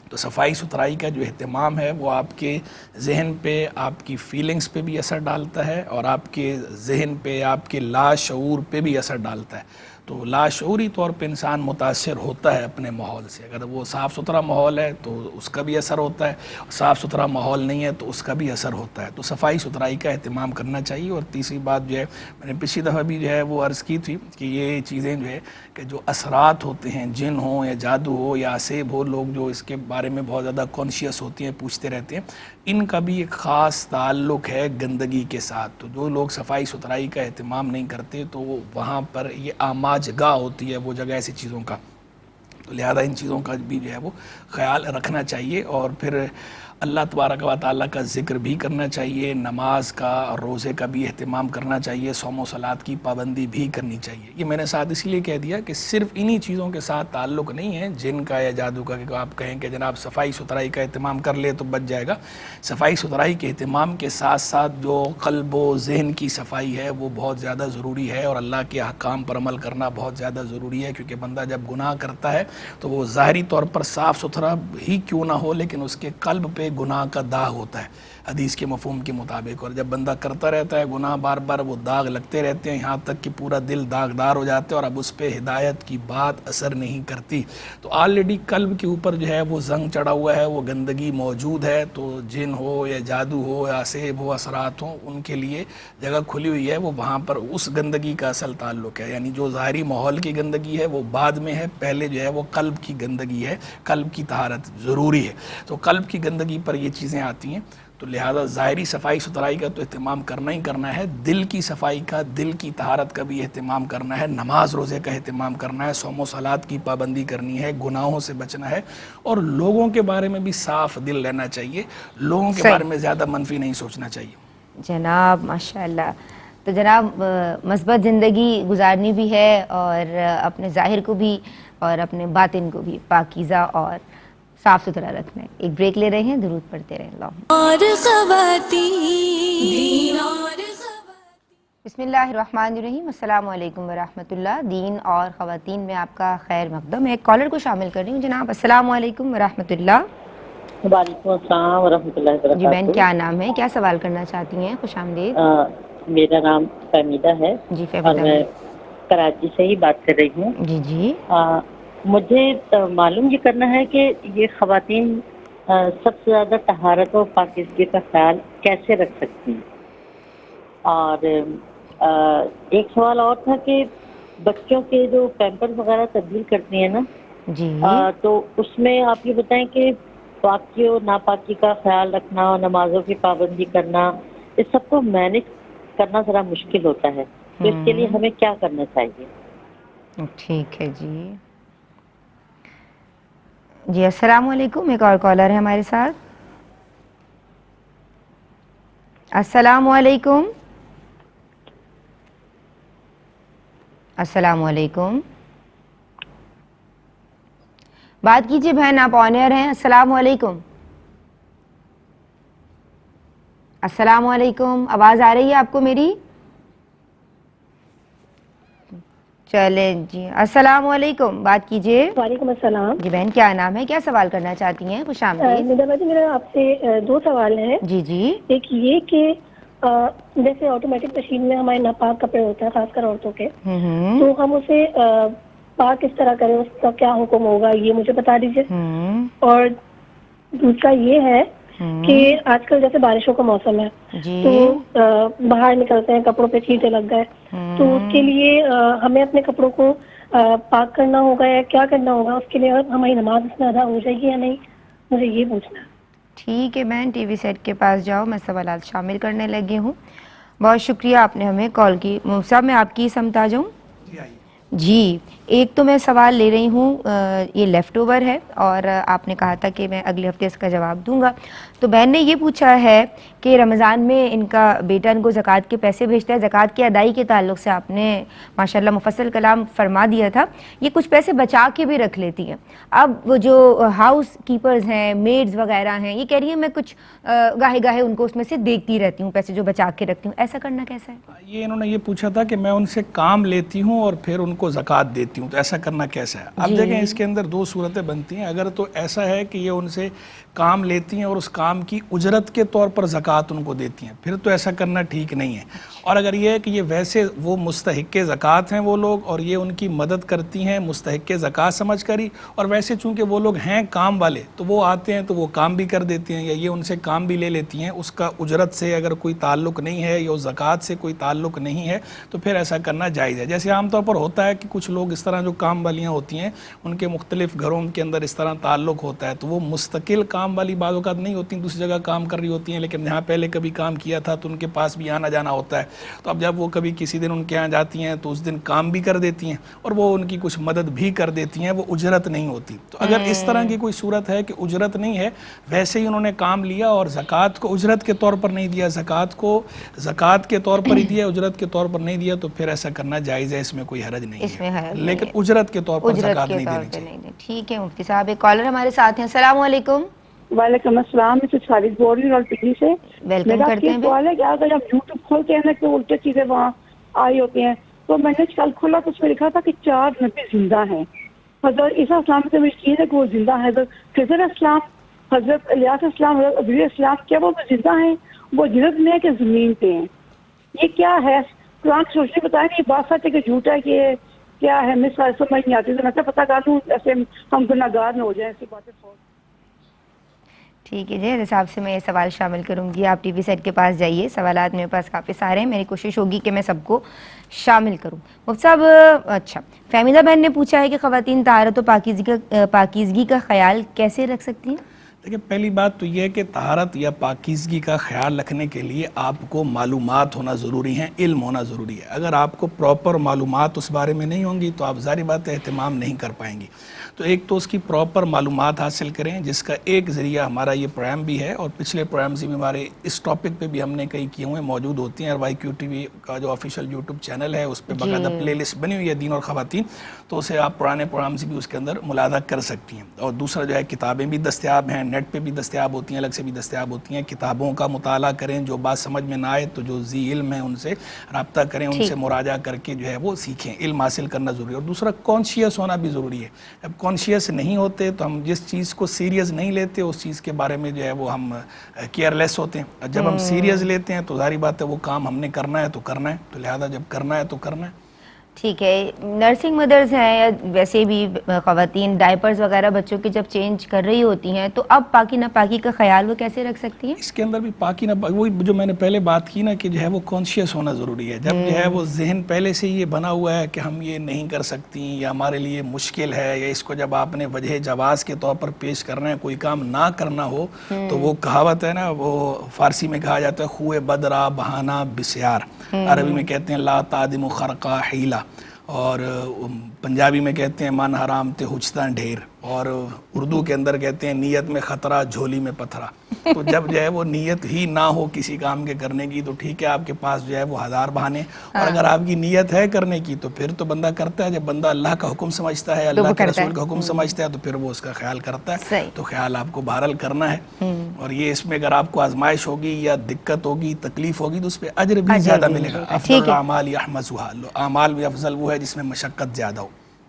تو صفائی ستھرائی کا جو اہتمام ہے وہ آپ کے ذہن پہ، آپ کی فیلنگز پہ بھی اثر ڈالتا ہے، اور آپ کے ذہن پہ، آپ کے لاشعور پہ بھی اثر ڈالتا ہے۔ تو لاشعوری طور پہ انسان متاثر ہوتا ہے اپنے ماحول سے۔ اگر وہ صاف ستھرا ماحول ہے تو اس کا بھی اثر ہوتا ہے، صاف ستھرا ماحول نہیں ہے تو اس کا بھی اثر ہوتا ہے۔ تو صفائی ستھرائی کا اہتمام کرنا چاہیے۔ اور تیسری بات جو ہے میں نے پچھلی دفعہ بھی جو ہے وہ عرض کی تھی کہ یہ چیزیں جو ہے کہ جو اثرات ہوتے ہیں، جن ہوں یا جادو ہو یا عصیب ہو، لوگ جو اس کے بارے میں بہت زیادہ کانشیس ہوتے ہیں، پوچھتے رہتے ہیں، ان کا بھی ایک خاص تعلق ہے گندگی کے ساتھ۔ تو جو لوگ صفائی ستھرائی کا اہتمام نہیں کرتے تو وہاں پر یہ آماج گاہ ہوتی ہے وہ جگہ ایسی چیزوں کا، تو لہذا ان چیزوں کا بھی جو ہے وہ خیال رکھنا چاہیے۔ اور پھر اللہ تبارک و تعالیٰ کا ذکر بھی کرنا چاہیے، نماز کا اور روزے کا بھی اہتمام کرنا چاہیے، صوم و صلات کی پابندی بھی کرنی چاہیے۔ یہ میں نے ساتھ اس لیے کہہ دیا کہ صرف انہی چیزوں کے ساتھ تعلق نہیں ہے، جن کا یا جادو کا، کہ آپ کہیں کہ جناب صفائی ستھرائی کا اہتمام کر لے تو بچ جائے گا۔ صفائی ستھرائی کے اہتمام کے ساتھ ساتھ جو قلب و ذہن کی صفائی ہے وہ بہت زیادہ ضروری ہے، اور اللہ کے احکام پر عمل کرنا بہت زیادہ ضروری ہے، کیونکہ بندہ جب گناہ کرتا ہے تو وہ ظاہری طور پر صاف ستھرا ہی کیوں نہ ہو، لیکن اس کے قلب پہ گناہ کا داغ ہوتا ہے حدیث کے مفہوم کے مطابق، اور جب بندہ کرتا رہتا ہے گناہ بار بار، وہ داغ لگتے رہتے ہیں یہاں تک کہ پورا دل داغدار ہو جاتا ہے، اور اب اس پہ ہدایت کی بات اثر نہیں کرتی۔ تو آلریڈی قلب کے اوپر جو ہے وہ زنگ چڑھا ہوا ہے، وہ گندگی موجود ہے، تو جن ہو یا جادو ہو یا سیب ہو، اثرات ہوں، ان کے لیے جگہ کھلی ہوئی ہے، وہ وہاں پر اس گندگی کا اصل تعلق ہے، یعنی جو ظاہری ماحول کی گندگی ہے وہ بعد میں ہے، پہلے جو ہے وہ قلب کی گندگی ہے، قلب کی طہارت ضروری ہے۔ تو قلب کی گندگی پر یہ چیزیں آتی ہیں، تو لہذا ظاہری صفائی ستھرائی کا تو اہتمام کرنا ہی کرنا ہے، دل کی صفائی کا، دل کی طہارت کا بھی اہتمام کرنا ہے، نماز روزے کا اہتمام کرنا ہے، صوم و صلات کی پابندی کرنی ہے، گناہوں سے بچنا ہے، اور لوگوں کے بارے میں بھی صاف دل رہنا چاہیے، لوگوں کے بارے میں زیادہ منفی نہیں سوچنا چاہیے۔ جناب ماشاءاللہ، تو جناب مثبت زندگی گزارنی بھی ہے، اور اپنے ظاہر کو بھی اور اپنے باطن کو بھی پاکیزہ اور صاف ستھرا رکھنا ہے۔ ایک بریک لے رہے ہیں، درود پڑھتے رہیں۔ اللہ اور خواتین بسم اللہ الرحمن الرحیم، السلام علیکم ورحمۃ اللہ۔ دین اور خواتین میں آپ کا خیر مقدم ہے۔ ایک کالر کو شامل کر رہی ہوں جناب، السلام علیکم ورحمۃ اللہ۔ وعلیکم السلام ورحمۃ اللہ وبرکاتہ۔ جی بہن، کیا نام ہے، کیا سوال کرنا چاہتی ہیں؟ خوش آمدید۔ میرا نام فہمیدہ ہے، جی اور فہمیدہ میں کراچی سے ہی بات کر رہی ہوں۔ جی جی مجھے معلوم یہ کرنا ہے کہ یہ خواتین سب سے زیادہ طہارت و پاکیزگی کا خیال کیسے رکھ سکتی ہیں؟ اور ایک سوال اور تھا کہ بچوں کے جو پیمپرز وغیرہ تبدیل کرتی ہیں نا، جی تو اس میں آپ یہ بتائیں کہ پاکی و ناپاکی کا خیال رکھنا اور نمازوں کی پابندی کرنا، اس سب کو مینج کرنا ذرا مشکل ہوتا ہے، تو اس کے لیے ہمیں کیا کرنا چاہیے؟ ٹھیک ہے جی۔ جی السلام علیکم، ایک اور کالر ہے ہمارے ساتھ۔ السلام علیکم۔ السلام علیکم، بات کیجیے بہن، آپ آن ایئر ہیں۔ السلام علیکم۔ السلام علیکم، آواز آ رہی ہے آپ کو میری؟ چلیں جی، السلام علیکم، بات کیجیے۔ وعلیکم السلام۔ جی بہن، کیا نام ہے، کیا سوال کرنا چاہتی ہیں؟ خوش آمدید۔ ندا باجی، میرا آپ سے دو سوال ہیں۔ جی جی ایک یہ کہ جیسے آٹومیٹک مشین میں ہمارے ناپاک کپڑے ہوتے ہیں، خاص کر عورتوں کے، تو ہم اسے پاک کس طرح کریں، اس کا کیا حکم ہوگا، یہ مجھے بتا دیجیے۔ اور دوسرا یہ ہے کہ آج کل جیسے بارشوں کا موسم ہے، تو باہر نکلتے ہیں، کپڑوں پہ چھینٹے لگ گئے، تو اس کے لیے ہمیں اپنے کپڑوں کو پاک کرنا ہوگا یا کیا کرنا ہوگا؟ اس کے لیے ہماری نماز اس میں ادا ہو جائے گی یا نہیں، مجھے یہ پوچھنا ہے۔ ٹھیک ہے بہن، ٹی وی سیٹ کے پاس جاؤ، میں سوالات شامل کرنے لگی ہوں۔ بہت شکریہ آپ نے ہمیں کال کی۔ صاحب میں آپ کی سمت آ جاؤں؟ جی، ایک تو میں سوال لے رہی ہوں، یہ لیفٹ اوور ہے، اور آپ نے کہا تھا کہ میں اگلے ہفتے اس کا جواب دوں گا۔ تو بہن نے یہ پوچھا ہے کہ رمضان میں ان کا بیٹا ان کو زکوٰۃ کے پیسے بھیجتا ہے، زکوٰۃ کی ادائی کے تعلق سے آپ نے ماشاءاللہ مفصل کلام فرما دیا تھا، یہ کچھ پیسے بچا کے بھی رکھ لیتی ہیں۔ اب وہ جو ہاؤس کیپرز ہیں، میڈز وغیرہ ہیں، یہ کہہ رہی ہیں میں کچھ گاہے گاہے ان کو اس میں سے دیکھتی رہتی ہوں، پیسے جو بچا کے رکھتی ہوں، ایسا کرنا کیسا ہے؟ یہ انہوں نے یہ پوچھا تھا کہ میں ان سے کام لیتی ہوں اور پھر ان کو زکوٰۃ دیتی ہوں، تو ایسا کرنا کیسا ہے؟ اب دیکھیں اس کے اندر دو صورتیں بنتی ہیں۔ اگر تو ایسا ہے کہ یہ ان سے کام لیتی ہیں اور اس کام کی اجرت کے طور پر زکوٰۃ ان کو دیتی ہیں، پھر تو ایسا کرنا ٹھیک نہیں ہے۔ اور اگر یہ ہے کہ یہ ویسے وہ مستحق زکوٰۃ ہیں وہ لوگ، اور یہ ان کی مدد کرتی ہیں مستحق زکوٰۃ سمجھ کر ہی، اور ویسے چونکہ وہ لوگ ہیں کام والے، تو وہ آتے ہیں تو وہ کام بھی کر دیتے ہیں، یا یہ ان سے کام بھی لے لیتی ہیں، اس کا اجرت سے اگر کوئی تعلق نہیں ہے یا زکوٰۃ سے کوئی تعلق نہیں ہے، تو پھر ایسا کرنا جائز ہے۔ جیسے عام طور پر ہوتا ہے ہے کہ کچھ لوگ اس طرح جو کام والیاں ہوتی ہیں ان کے مختلف گھروں کے اندر اس طرح تعلق ہوتا ہے، تو وہ مستقل کام والی بعض اوقات نہیں ہوتی، دوسری جگہ کام کر رہی ہوتی ہیں، لیکن جہاں پہلے کبھی کام کیا تھا تو ان کے پاس بھی آنا جانا ہوتا ہے، تو اب جب وہ کبھی کسی دن ان کے یہاں جاتی ہیں تو اس دن کام بھی کر دیتی ہیں اور وہ ان کی کچھ مدد بھی کر دیتی ہیں، وہ اجرت نہیں ہوتی۔ تو اگر اس طرح کی کوئی صورت ہے کہ اجرت نہیں ہے، ویسے ہی انہوں نے کام لیا اور زکوٰۃ کو اجرت کے طور پر نہیں دیا، زکوٰۃ کو زکوٰۃ کے طور پر ہی دیا، اجرت کے طور پر نہیں دیا، تو پھر ایسا کرنا جائز ہے، اس میں کوئی حرج نہیں ہے، لیکن اجرت کے طور پر زکوٰۃ نہیں دینی چاہیے۔ ٹھیک ہے مفتی صاحب، ایک کالر ہمارے ساتھ ہیں، السلام علیکم۔ وعلیکم السلام، میں خالد بول رہی ہوں لال پنڈی سے۔ ویلکم کرتے ہیں۔ سوال ہے کہ اگر آپ یوٹیوب کھولتے ہیں نا کہ الٹے چیزیں وہاں آئی ہوتی ہیں، تو میں نے کل کھولا تو اس میں لکھا تھا کہ 4 نبی زندہ ہیں۔ حضرت عیسیٰ السلام سے یقین ہے کہ وہ زندہ ہے، حضرت خضر السلام، حضرت الیاس السلام، حضرت ابراہیم السلام، کیا وہ زندہ ہیں؟ وہ جنت میں ہے کہ زمین پہ ہیں؟ یہ کیا ہے؟ قرآن کی روشنی بتائیں کہ یہ بات سچ ہے کہ جھوٹ ہے، کہ کیا ہے؟ میں سمجھ نہیں آتی، تو میں پتہ کر لوں، ایسے ہم گناہگار نہ ہو جائیں ایسی باتیں۔ ٹھیک ہے جی، حساب سے میں یہ سوال شامل کروں گی، آپ ٹی وی سیٹ کے پاس جائیے، سوالات میرے پاس کافی سارے ہیں، میری کوشش ہوگی کہ میں سب کو شامل کروں۔ مفتی صاحب، اچھا فہمیدہ بہن نے پوچھا ہے کہ خواتین طہارت و پاکیزگی کا خیال کیسے رکھ سکتی ہیں؟ دیکھیں، پہلی بات تو یہ ہے کہ طہارت یا پاکیزگی کا خیال رکھنے کے لیے آپ کو معلومات ہونا ضروری ہیں، علم ہونا ضروری ہے۔ اگر آپ کو پراپر معلومات اس بارے میں نہیں ہوں گی تو آپ ظاہری بات ہے اہتمام نہیں کر پائیں گی۔ تو ایک تو اس کی پراپر معلومات حاصل کریں، جس کا ایک ذریعہ ہمارا یہ پروگرام بھی ہے، اور پچھلے پروگرامز بھی ہمارے اس ٹاپک پہ بھی ہم نے کئی کیے ہوئے موجود ہوتی ہیں، اور وائی کیو ٹی وی کا جو آفیشیل یوٹیوب چینل ہے اس پہ باقاعدہ پلے لسٹ بنی ہوئی ہے دین اور خواتین، تو اسے آپ پرانے پروگرامز بھی اس کے اندر ملاحظہ کر سکتی ہیں۔ اور دوسرا جو ہے کتابیں بھی دستیاب ہیں، نیٹ پہ بھی دستیاب ہوتی ہیں، الگ سے بھی دستیاب ہوتی ہیں، کتابوں کا مطالعہ کریں، جو بات سمجھ میں نہ آئے تو جو ذی علم ہے ان سے رابطہ کریں، ان سے مراجعہ کر کے جو ہے وہ سیکھیں، علم حاصل کرنا ضروری ہے۔ اور دوسرا کانشیس ہونا بھی ضروری ہے، جب کانشیس نہیں ہوتے تو ہم جس چیز کو سیریس نہیں لیتے اس چیز کے بارے میں جو ہے وہ ہم کیئر لیس ہوتے ہیں، اور جب ہم سیریس لیتے ہیں تو ظاہری بات ہے وہ کام ہم نے کرنا ہے تو کرنا ہے، تو لہذا جب کرنا ہے تو کرنا ہے۔ ٹھیک ہے، نرسنگ مدرز ہیں یا ویسے بھی خواتین ڈائپرز وغیرہ بچوں کے جب چینج کر رہی ہوتی ہیں تو اب پاکی ناپاکی کا خیال وہ کیسے رکھ سکتی ہیں؟ اس کے اندر بھی پاکی ناپاکی، وہی جو میں نے پہلے بات کی نا کہ جو ہے وہ کانشیس ہونا ضروری ہے۔ جب جو ہے وہ ذہن پہلے سے یہ بنا ہوا ہے کہ ہم یہ نہیں کر سکتی یا ہمارے لیے مشکل ہے، یا اس کو جب آپ نے وجہ جواز کے طور پر پیش کرنا ہے، کوئی کام نہ کرنا ہو، تو وہ کہاوت ہے نا، وہ فارسی میں کہا جاتا ہے خوئے بدرا بہانہ بسیار، عربی میں کہتے ہیں لا تعدم خرقہ حیلہ، اور پنجابی میں کہتے ہیں من حرام تے حجتاں ڈھیر، اور اردو کے اندر کہتے ہیں نیت میں خطرہ جھولی میں پتھرا۔ تو جب جو ہے وہ نیت ہی نہ ہو کسی کام کے کرنے کی تو ٹھیک ہے، آپ کے پاس جو ہے وہ 1000 بہانے، اور اگر آپ کی نیت ہے کرنے کی تو پھر تو بندہ کرتا ہے۔ جب بندہ اللہ کا حکم سمجھتا ہے، اللہ کے رسول کا حکم سمجھتا ہے تو پھر وہ اس کا خیال کرتا ہے، تو خیال آپ کو بہرحال کرنا ہے۔ اور یہ اس میں اگر آپ کو آزمائش ہوگی یا دقت ہوگی، تکلیف ہوگی، تو اس پہ اجر بھی زیادہ ملے گا۔ افضل الاعمال احمسها، اعمال میں افضل وہ ہے جس میں مشقت زیادہ ہو۔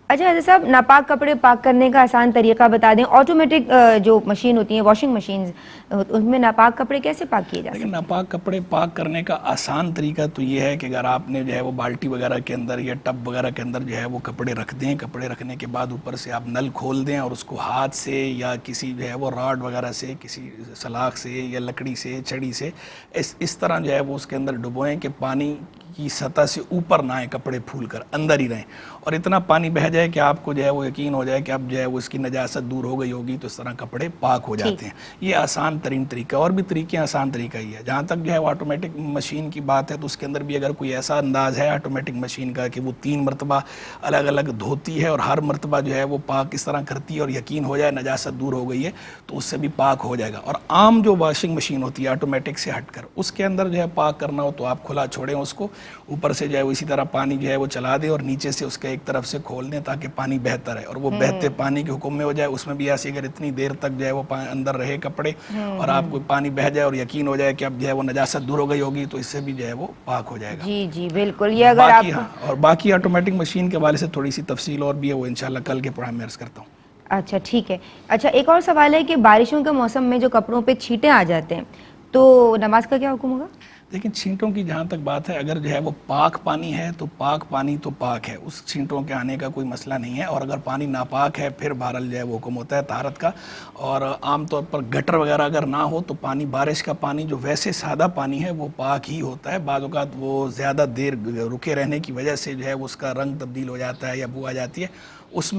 اچھا حضرت صاحب، ناپاک کپڑے پاک کرنے کا آسان طریقہ بتا دیں۔ آٹومیٹک جو مشین ہوتی ہیں، واشنگ مشینز، ان میں ناپاک کپڑے کیسے پاک کیے جا سکتے ہیں؟ ناپاک کپڑے پاک کرنے کا آسان طریقہ تو یہ ہے کہ اگر آپ نے جو ہے وہ بالٹی وغیرہ کے اندر یا ٹب وغیرہ کے اندر جو ہے وہ کپڑے رکھ دیں، کپڑے رکھنے کے بعد اوپر سے آپ نل کھول دیں اور اس کو ہاتھ سے یا کسی جو ہے وہ راڈ وغیرہ سے، کسی سلاخ سے یا لکڑی سے، چھڑی سے اس طرح جو ہے وہ اس کے اندر ڈبوئیں کہ پانی کی سطح سے اوپر نہ آئیں، کپڑے پھول کر اندر ہی رہیں، اور اتنا پانی بہہ جائے کہ آپ کو جو ہے وہ یقین ہو جائے کہ اب جو ہے وہ اس کی نجاست دور ہو گئی ہوگی، تو اس طرح کپڑے پاک ہو جاتے ہیں۔ یہ آسان ترین طریقہ، اور بھی طریقے آسان طریقہ ہی ہے۔ جہاں تک جو ہے آٹومیٹک مشین کی بات ہے تو اس کے اندر بھی اگر کوئی ایسا انداز ہے آٹومیٹک مشین کا کہ وہ 3 مرتبہ الگ الگ دھوتی ہے اور ہر مرتبہ جو ہے وہ پاک اس طرح کرتی ہے اور یقین ہو جائے نجاست دور ہو گئی ہے تو اس سے بھی پاک ہو جائے گا۔ اور عام جو واشنگ مشین ہوتی ہے آٹومیٹک سے ہٹ کر، اس کے اندر جو ہے پاک کرنا ہو تو آپ کھلا چھوڑیں اس کو، اوپر سے جو ہے وہ اسی طرح پانی جو ہے وہ چلا دیں اور نیچے سے اس کا ایک طرف سے کھول دیں تاکہ پانی بہتا رہے، اور وہ بہتے پانی کے حکم میں ہو جائے۔ اس میں بھی ایسی اگر اتنی دیر تک جو ہے وہ اندر رہے کپڑے اور آپ کو پانی بہہ جائے اور یقین ہو جائے کہ اب جو ہے وہ نجاست دور ہو گئی ہوگی تو اس سے بھی جو ہے وہ پاک ہو جائے گا۔ جی جی بالکل۔ یہ اگر آپ اور باقی آٹومیٹک مشین کے حوالے سے تھوڑی سی تفصیل اور بھی ہے، وہ انشاءاللہ کل کے پروگرام میں عرض کرتا ہوں۔ اچھا ٹھیک ہے۔ اچھا ایک اور سوال ہے کہ بارشوں کے موسم میں جو کپڑوں پہ چھینٹیں آ جاتے ہیں تو نماز کا کیا حکم ہوگا؟ لیکن چھینٹوں کی جہاں تک بات ہے، اگر جو ہے وہ پاک پانی ہے تو پاک پانی تو پاک ہے، اس چھینٹوں کے آنے کا کوئی مسئلہ نہیں ہے، اور اگر پانی ناپاک ہے پھر بہرحال جو ہے وہ حکم ہوتا ہے طہارت کا. اور عام طور پر گٹر وغیرہ اگر نہ ہو تو پانی، بارش کا پانی جو ویسے سادہ پانی ہے وہ پاک ہی ہوتا ہے. بعض اوقات وہ زیادہ دیر رکے رہنے کی وجہ سے جو ہے اس کا رنگ تبدیل ہو جاتا ہے یا بو آ جاتی ہے، اس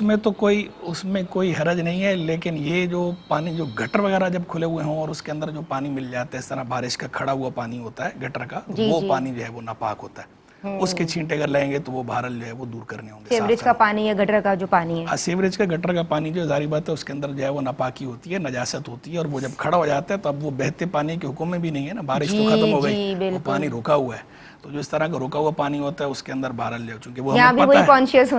میں کوئی حرج نہیں ہے. لیکن یہ جو پانی جو گٹر وغیرہ جب کھلے ہوئے ہوں اور اس کے اندر جو پانی مل جاتا ہے، اس طرح بارش کا کھڑا ہوا پانی ہوتا ہے گٹر کا، وہ پانی جو ہے وہ ناپاک ہوتا ہے. اس کے چھینٹے اگر لیں گے تو وہ بہرحال جو ہے وہ دور کرنے ہوں گے. سیوریج کا پانی یا گٹر کا جو پانی ہے، سیوریج کا گٹر کا پانی جو ظاہری بات ہے اس کے اندر جو ہے وہ ناپاکی ہوتی ہے، نجاست ہوتی ہے، اور وہ جب کھڑا ہو جاتا ہے تو اب وہ بہتے پانی کے حکم میں بھی نہیں ہے نا، بارش تو ختم ہو گئی، وہ پانی رکا ہوا ہے. تو جو اس طرح کا رکا ہوا پانی ہوتا ہے اس کے اندر بہرحال چونکہ وہ ہمیں پتہ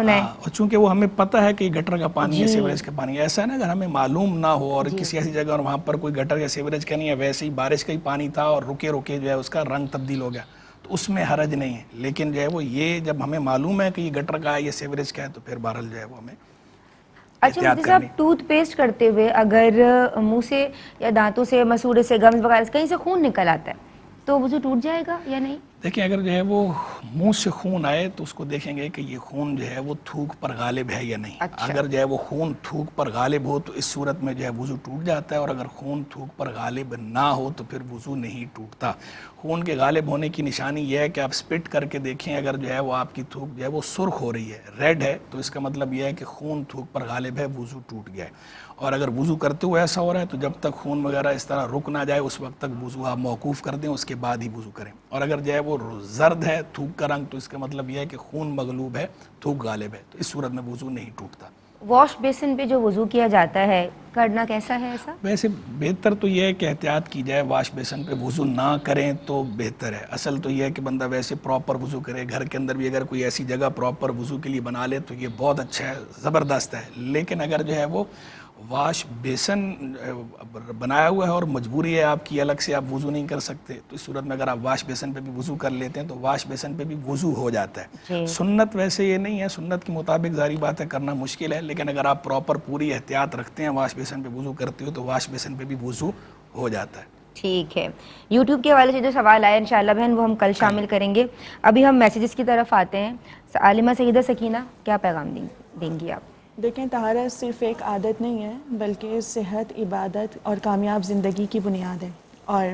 ہے، اور چونکہ وہ ہمیں پتہ ہے کہ گٹر کا پانی ہے، سیوریج کا پانی ایسا ہے نا، اگر ہمیں معلوم نہ ہو اور کسی ایسی جگہ اور وہاں پر کوئی گٹر یا سیوریج کا نہیں ہے، ویسے ہی بارش کا ہی پانی تھا اور رکے جو ہے اس کا رنگ تبدیل ہو گیا، تو اس میں حرج نہیں ہے. لیکن جو ہے وہ یہ جب ہمیں معلوم ہے کہ یہ گٹر کا ہے یا سیوریج کا ہے تو پھر بہرحال جو ہے وہ ہمیں اچھا مفتی صاحب، ٹوتھ پیسٹ کرتے ہوئے اگر منہ سے یا دانتوں سے، مسوڑے سے، گمز وغیرہ سے کہیں سے خون نکل آتا ہے تو وضو ٹوٹ جائے گا یا نہیں؟ دیکھیں اگر جو ہے وہ منہ سے خون آئے تو اس کو دیکھیں گے کہ یہ خون جو ہے وہ تھوک پر غالب ہے یا نہیں. اگر جو ہے وہ خون تھوک پر غالب ہو تو اس صورت میں جو ہے وضو ٹوٹ جاتا ہے، اور اگر خون تھوک پر غالب نہ ہو تو پھر وضو نہیں ٹوٹتا. خون کے غالب ہونے کی نشانی یہ ہے کہ آپ سپٹ کر کے دیکھیں، اگر جو ہے وہ آپ کی تھوک جو ہے وہ سرخ ہو رہی ہے، ریڈ ہے، تو اس کا مطلب یہ ہے کہ خون تھوک پر غالب ہے، وضو ٹوٹ گیا ہے. اور اگر وضو کرتے ہوئے ایسا ہو رہا ہے تو جب تک خون وغیرہ اس طرح رک نہ جائے اس وقت تک وضو آپ موقوف کر دیں، اس کے بعد ہی وضو کریں. اور اگر جو ہے وہ زرد ہے تھوک کا رنگ تو اس کا مطلب یہ ہے کہ خون مغلوب ہے، تھوک غالب ہے، تو اس صورت میں وضو نہیں ٹوٹتا. واش بیسن پہ جو وضو کیا جاتا ہے کرنا کیسا ہے ایسا؟ ویسے بہتر تو یہ ہے کہ احتیاط کی جائے، واش بیسن پہ وضو نہ کریں تو بہتر ہے. اصل تو یہ ہے کہ بندہ ویسے پراپر وضو کرے، گھر کے اندر بھی اگر کوئی ایسی جگہ پراپر وضو کے لیے بنا لے تو یہ بہت اچھا ہے، زبردست ہے. لیکن اگر جو ہے وہ واش بیسن بنایا ہوا ہے اور مجبوری ہے آپ کی، الگ سے آپ وضو نہیں کر سکتے، تو اس صورت میں اگر آپ واش بیسن پہ بھی وضو کر لیتے ہیں تو واش بیسن پہ بھی وضو ہو جاتا ہے. سنت ویسے یہ نہیں ہے، سنت کے مطابق ظاہری بات ہے کرنا مشکل ہے، لیکن اگر آپ پراپر پوری احتیاط رکھتے ہیں، واش بیسن پہ وضو کرتے ہو تو واش بیسن پہ بھی وضو ہو جاتا ہے. ٹھیک ہے. یوٹیوب کے حوالے سے جو سوال آیا انشاءاللہ بہن وہ ہم کل شامل کریں گے. ابھی ہم میسیجز کی طرف آتے ہیں. عالمہ سیدہ سکینہ کیا پیغام دیں گی آپ؟ دیکھیں طہارت صرف ایک عادت نہیں ہے بلکہ صحت، عبادت اور کامیاب زندگی کی بنیاد ہے. اور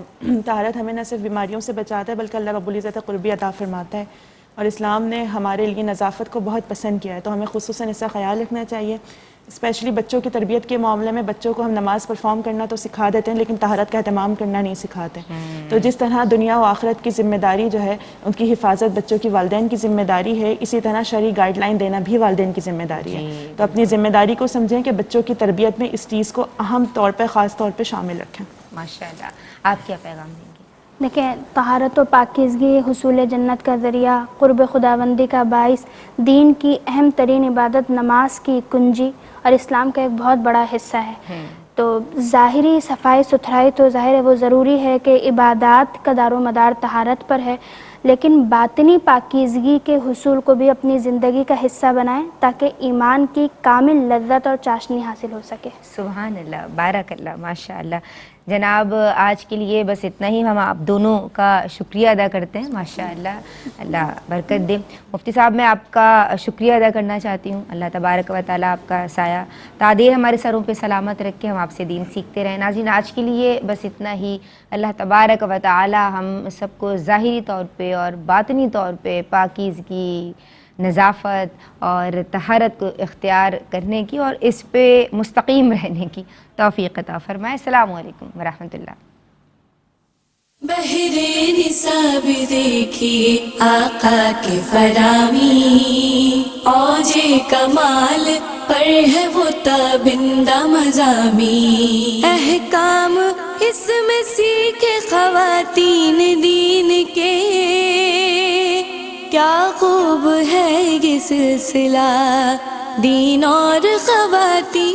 طہارت ہمیں نہ صرف بیماریوں سے بچاتا ہے بلکہ اللہ رب العزت قربی عطا فرماتا ہے، اور اسلام نے ہمارے لیے نظافت کو بہت پسند کیا ہے. تو ہمیں خصوصاً اس کا خیال رکھنا چاہیے، اسپیشلی بچوں کی تربیت کے معاملے میں. بچوں کو ہم نماز پرفارم کرنا تو سکھا دیتے ہیں لیکن طہارت کا اہتمام کرنا نہیں سکھاتے. تو جس طرح دنیا و آخرت کی ذمہ داری جو ہے ان کی حفاظت بچوں کی والدین کی ذمہ داری ہے، اسی طرح شرعی گائیڈ لائن دینا بھی والدین کی ذمہ داری ہے. تو اپنی ذمہ داری کو سمجھیں کہ بچوں کی تربیت میں اس چیز کو اہم طور پہ، خاص طور پہ شامل رکھیں. ماشاءاللہ. آپ کیا پیغام دیں گے؟ دیکھیں طہارت و پاکیزگی حصول جنت کا ذریعہ، قرب خداوندی کا باعث، دین کی اہم ترین عبادت نماز کی کنجی اور اسلام کا ایک بہت بڑا حصہ ہے. تو ظاہری صفائی ستھرائی تو ظاہر ہے وہ ضروری ہے کہ عبادات کا دار و مدار طہارت پر ہے، لیکن باطنی پاکیزگی کے حصول کو بھی اپنی زندگی کا حصہ بنائیں تاکہ ایمان کی کامل لذت اور چاشنی حاصل ہو سکے. سبحان اللہ، بارک اللہ، ماشاء اللہ. جناب آج کے لیے بس اتنا ہی. ہم آپ دونوں کا شکریہ ادا کرتے ہیں. ماشاء اللہ، اللہ برکت دے. مفتی صاحب میں آپ کا شکریہ ادا کرنا چاہتی ہوں. اللہ تبارک و تعالیٰ آپ کا سایہ تادیر ہمارے سروں پہ سلامت رکھے، ہم آپ سے دین سیکھتے رہیں. ناظرین آج کے لیے بس اتنا ہی. اللہ تبارک و تعالیٰ ہم سب کو ظاہری طور پہ اور باطنی طور پہ پاکیزگی، نظافت اور طہارت کو اختیار کرنے کی اور اس پہ مستقیم رہنے کی توفیق عطا فرمائے. السلام علیکم ورحمۃ اللہ. بہرے نصاب دیکھیے آقا کے فرامی، اوج کمال پر ہے وہ تابندہ مضامی. احکام اس میں سیکھے خواتین دین کے، کیا خوب ہے یہ سلسلہ دین اور خواتین.